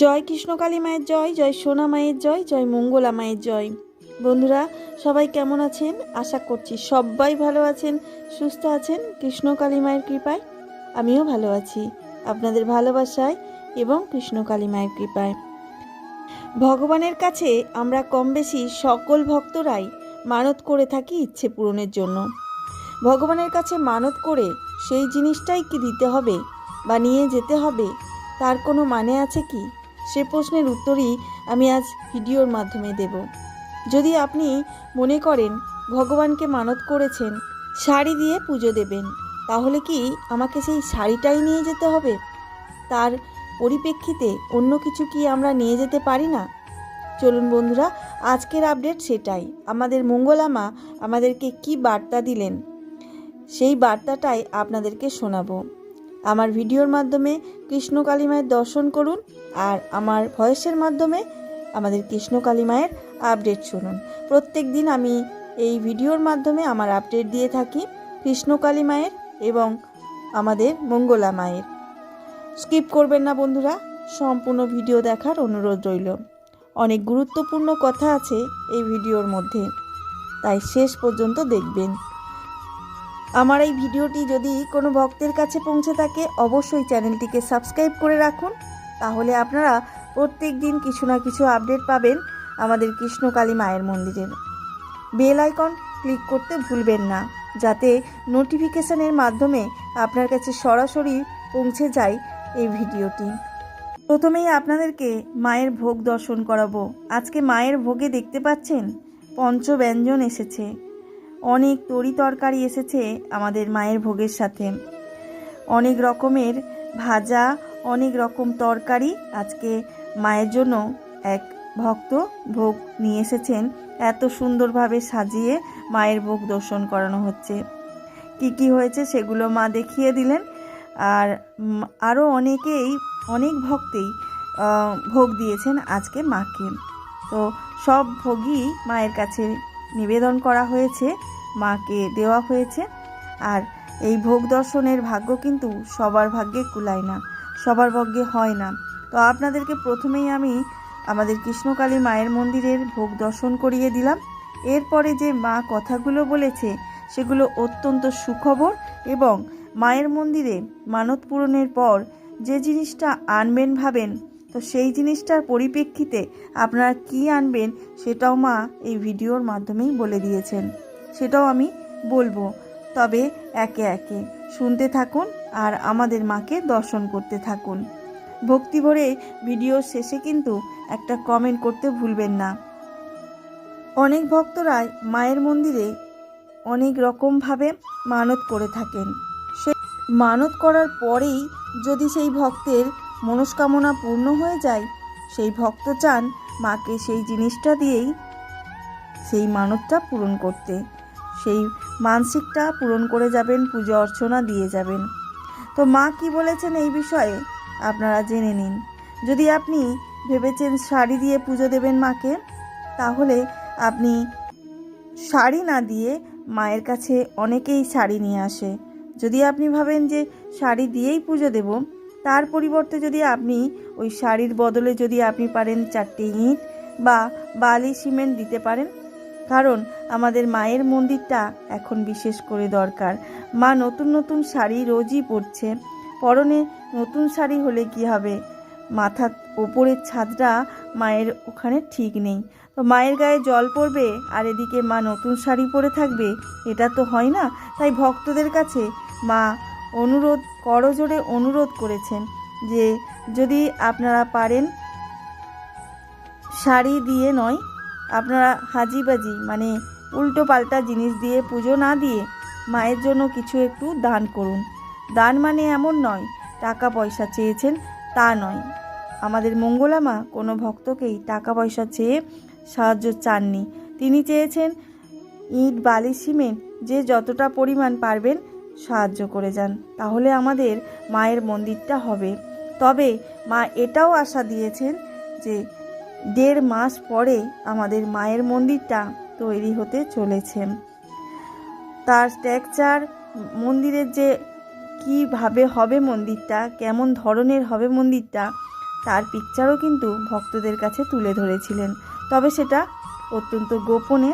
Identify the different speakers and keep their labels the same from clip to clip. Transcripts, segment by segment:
Speaker 1: জয় কৃষ্ণকালী মায়ের জয়, জয় সোনা মায়ের জয়, জয় মঙ্গলা মায়ের জয়। বন্ধুরা সবাই কেমন আছেন? আশা করছি সবাই ভালো আছেন, সুস্থ আছেন কৃষ্ণকালী মায়ের কৃপায়। আমিও ভালো আছি আপনাদের ভালোবাসায় এবং কৃষ্ণকালী মায়ের কৃপায়। ভগবানের কাছে আমরা কম বেশি সকল ভক্তরাই মানত করে থাকি ইচ্ছে পূরণের জন্য। ভগবানের কাছে মানত করে সেই জিনিসটাই কি দিতে হবে বা নিয়ে যেতে হবে, তার কোনো মানে আছে কি? সে প্রশ্নের উত্তরই আমি আজ ভিডিওর মাধ্যমে দেব। যদি আপনি মনে করেন ভগবানকে মানত করেছেন শাড়ি দিয়ে পুজো দেবেন, তাহলে কি আমাকে সেই শাড়িটাই নিয়ে যেতে হবে? তার পরিপ্রেক্ষিতে অন্য কিছু কি আমরা নিয়ে যেতে পারি না? চলুন বন্ধুরা, আজকের আপডেট সেটাই। আমাদের মঙ্গলা মা আমাদেরকে কি বার্তা দিলেন, সেই বার্তাটাই আপনাদেরকে শোনাবো। আমার ভিডিওর মাধ্যমে কৃষ্ণকালী মায়ের দর্শন করুন আর আমার ভয়েসের মাধ্যমে আমাদের কৃষ্ণকালী মায়ের আপডেট শুনুন। প্রত্যেক দিন আমি এই ভিডিওর মাধ্যমে আমার আপডেট দিয়ে থাকি কৃষ্ণকালী মায়ের এবং আমাদের মঙ্গলা মায়ের। স্কিপ করবেন না বন্ধুরা, সম্পূর্ণ ভিডিও দেখার অনুরোধ রইল। অনেক গুরুত্বপূর্ণ কথা আছে এই ভিডিওর মধ্যে, তাই শেষ পর্যন্ত দেখবেন। আমার এই ভিডিওটি যদি কোনো ভক্তের কাছে পৌঁছে থাকে, অবশ্যই চ্যানেলটিকে সাবস্ক্রাইব করে রাখুন, তাহলে আপনারা প্রত্যেক দিন কিছু না কিছু আপডেট পাবেন আমাদের কৃষ্ণকালী মায়ের মন্দিরের। বেল আইকন ক্লিক করতে ভুলবেন না, যাতে নোটিফিকেশনের মাধ্যমে আপনার কাছে সরাসরি পৌঁছে যায় এই ভিডিওটি। প্রথমেই আপনাদেরকে মায়ের ভোগ দর্শন করাবো। আজকে মায়ের ভোগে দেখতে পাচ্ছেন পঞ্চব্যঞ্জন এসেছে, অনেক তরি তরকারি এসেছে আমাদের মায়ের ভোগের সাথে, অনেক রকমের ভাজা, অনেক রকম তরকারি আজকে মায়ের জন্য এক ভক্ত ভোগ নিয়ে এসেছেন। এত সুন্দরভাবে সাজিয়ে মায়ের ভোগ দর্শন করানো হচ্ছে। কি কি হয়েছে সেগুলো মা দেখিয়ে দিলেন। আর আরও অনেক ভক্তেই ভোগ দিয়েছেন আজকে মাকে। তো সব ভোগই মায়ের কাছে নিবেদন করা হয়েছে, মাকে দেওয়া হয়েছে। আর এই ভোগ দর্শনের ভাগ্য কিন্তু সবার ভাগ্যে কুলায় না, সবার ভাগ্যে হয় না। তো আপনাদেরকে প্রথমেই আমি আমাদের কৃষ্ণকালী মায়ের মন্দিরের ভোগ দর্শন করিয়ে দিলাম। এরপরে যে মা কথাগুলো বলেছে সেগুলো অত্যন্ত সুখবর, এবং মায়ের মন্দিরে মানত পূরণের পর যে জিনিসটা আনবেন ভাবেন, তো সেই জিনিসটার পরিপ্রেক্ষিতে আপনারা কি আনবেন সেটাও মা এই ভিডিওর মাধ্যমেই বলে দিয়েছেন, সেটাও আমি বলবো। তবে একে একে শুনতে থাকুন আর আমাদের মাকে দর্শন করতে থাকুন। ভক্তি ভরে ভিডিওর শেষে কিন্তু একটা কমেন্ট করতে ভুলবেন না। অনেক ভক্তরাই মায়ের মন্দিরে অনেক রকমভাবে মানত করে থাকেন। সেই মানত করার পরেই যদি সেই ভক্তের মনস্কামনা পূর্ণ হয়ে যায়, সেই ভক্ত চান মাকে সেই জিনিসটা দিয়েই সেই মানতটা পূরণ করতে, সেই মানসিকটা পূরণ করে যাবেন, পূজা অর্চনা দিয়ে যাবেন। তো মা কি বলেছেন এই বিষয়ে আপনারা জেনে নিন। যদি আপনি ভেবেছেন শাড়ি দিয়ে পুজো দেবেন মাকে, তাহলে আপনি শাড়ি না দিয়ে, মায়ের কাছে অনেকেই শাড়ি নিয়ে আসে, যদি আপনি ভাবেন যে শাড়ি দিয়েই পুজো দেব, তার পরিবর্তে যদি আপনি ওই শাড়ির বদলে যদি আপনি পারেন 4টে ইট বা বালি সিমেন্ট দিতে পারেন। কারণ আমাদের মায়ের মন্দিরটা এখন বিশেষ করে দরকার। মা নতুন নতুন শাড়ি রোজই পরছে, পরনে নতুন শাড়ি হলে কি হবে, মাথার ওপরের ছাদটা মায়ের ওখানে ঠিক নেই, তো মায়ের গায়ে জল পড়বে আর এদিকে মা নতুন শাড়ি পরে থাকবে, এটা তো হয় না। তাই ভক্তদের কাছে মা করজোড়ে অনুরোধ করেছেন যে যদি আপনারা পারেন শাড়ি দিয়ে নয়, আপনারা হাজিবাজি মানে উল্টো পাল্টা জিনিস দিয়ে পুজো না দিয়ে মায়ের জন্য কিছু একটু দান করুন। দান মানে এমন নয় টাকা পয়সা চেয়েছেন, তা নয়। আমাদের মঙ্গলা মা কোনো ভক্তকেই টাকা পয়সা চেয়ে সাহায্য চাননি। তিনি চেয়েছেন ইট বালি সিমেন্ট যে যতটা পরিমাণ পারবেন সাহায্য করে যান, তাহলে আমাদের মায়ের মন্দিরটা হবে। তবে মা এটাও আশা দিয়েছেন যে 1.5 মাস পরে আমাদের মায়ের মন্দিরটা তৈরি হতে চলেছে। তার স্ট্রাকচার, মন্দিরের যে কিভাবে হবে মন্দিরটা, কেমন ধরনের হবে মন্দিরটা, তার পিকচারও কিন্তু ভক্তদের কাছে তুলে ধরেছিলেন। তবে সেটা অত্যন্ত গোপনে,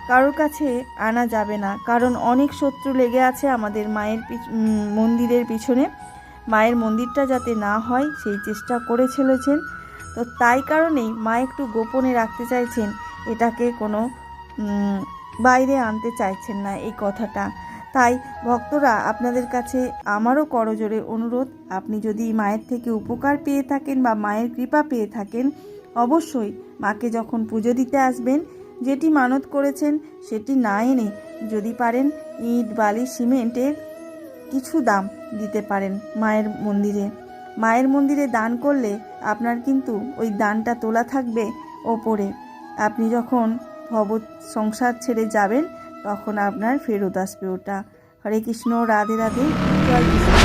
Speaker 1: কারোর কাছে আনা যাবে না, কারণ অনেক শত্রু লেগে আছে আমাদের মায়ের মন্দিরের পিছনে। মায়ের মন্দিরটা যাতে না হয় সেই চেষ্টা করে চলেছেন। তো তাই কারণেই মা একটু গোপনে রাখতে চাইছেন, এটাকে কোনো বাইরে আনতে চাইছেন না এই কথাটা। তাই ভক্তরা, আপনাদের কাছে আমারও করজোরে অনুরোধ, আপনি যদি মায়ের থেকে উপকার পেয়ে থাকেন বা মায়ের কৃপা পেয়ে থাকেন, অবশ্যই মাকে যখন পুজো দিতে আসবেন যেটি মানত করেছেন সেটি না এনে যদি পারেন ইট বালি সিমেন্টের কিছু দাম দিতে পারেন মায়ের মন্দিরে। মায়ের মন্দিরে দান করলে আপনার কিন্তু ওই দানটা তোলা থাকবে ওপরে। আপনি যখন সংসার ছেড়ে যাবেন তখন আপনার ফেরত আসবে ওটা। হরে কৃষ্ণ, রাধে রাধে, জয় কৃষ্ণ।